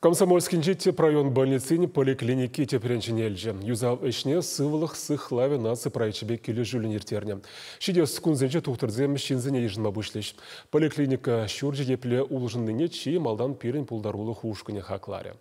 Комсомольский житте район больницыне поликлиники теперенченелже. Юзав эшне сывлых сыхлаве насы прайчебе келі жүлін ертерне. Шиде скунзенже тухтырзем шинзене ежінма бұшлеш. Поликлиника шуржи епле улжынныне чи малдан пирен пулдарулы хушкыне хакларе.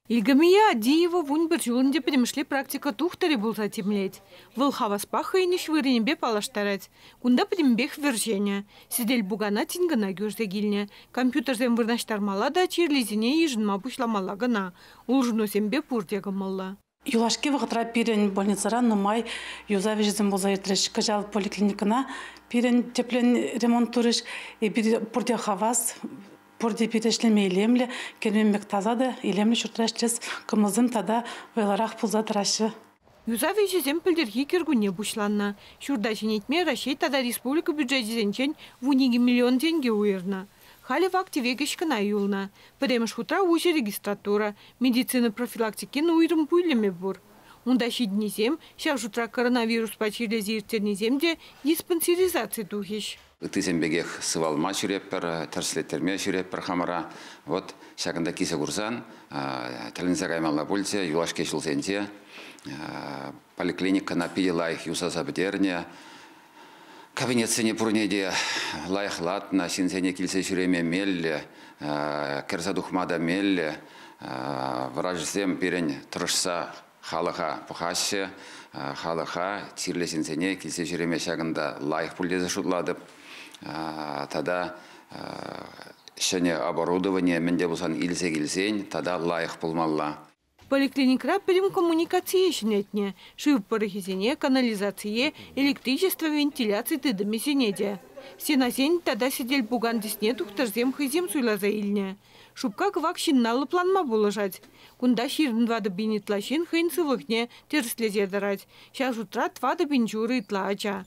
Илгамия Адиева вунь бір жылынде перемішле практика тухтаре болса темлеть. Выл хаваспаха и не швыренебе палаштарать. Кунда предимбех вержения. Сидель бугана тингана гюрзе гильня. Компьютерзем вырнаштармала да чирлизине ежинма пушламала гана. Улжыносембе пурдегамалла. Юлашки вғытра пирен больницара нумай юзавежізім болса ертреш кажал поликлиникана пирен теплен ремонт турыш и пурде хавас Порде пирешлеме илемле, кермемек тазада, илемле шуртраштес, кымызым тада ойларақ пулза трашы. Юзави жезем пілдерге кергуне бушланна. Шурда женетме Рашей тада республика бюджетизенчен вуниги миллион деньги уерна. Хали в активе гешкана юлна. Премеш хутра уже регистратура, медицина профилактики уйрым пуйлеме бур. Унда шиднезем, шав жутра коронавирус пачирлези иртернеземде диспансеризация тухиш. Тызембегех сывалма чуреппер, терслеттерме чуреппер хамара. Вот шагында кисе курсан, талинса каймалла пульте, юлашке шулсенте, поликлиника на пи лайх юсаса бедерне, кабинетсене пурнеде лайх латна, синсене килсе чуреме мелле, керса духмада мелле, вражзем пирень трышса халаха пухаще, халаха тирле синсене килсе чуреме шагында лайх пульдезе шутладып. Тада шене оборудование менде бусан илсе килсен, тада лайық пулмалла. Поликлиникра перем коммуникации шнетне, шив порохизене, канализации, электричество, вентиляции тыдами синеде. Сенасень тада сидель буган десне тухтарзем хызем суйлаза ильне. Шубка квак шинналы планма булыжать. Кунда ширн вады бинетлашин хын сывыхне терслезе дарать. Ща жутра твады бинчуры итла ача.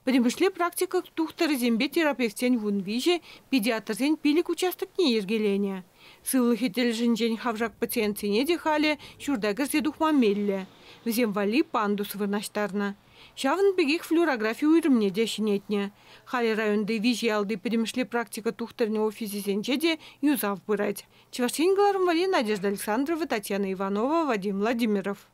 Предимышле практика тухтары зембе терапевтен вунвиже, педиатрзен пилик участок не ергелене. Сылых жінжен хавжак пациентсене дехале, шурдагырзе духма мелле. Взем вали пандус вырнаштарна. Шавын бегех флюорографию уйрымне дешинетне. Хали районды вижиалды предимышле практика тухтарне офисизенче де юзав бырать. Чевашин Галарм Надежда Александрова, Татьяна Иванова, Вадим Владимиров.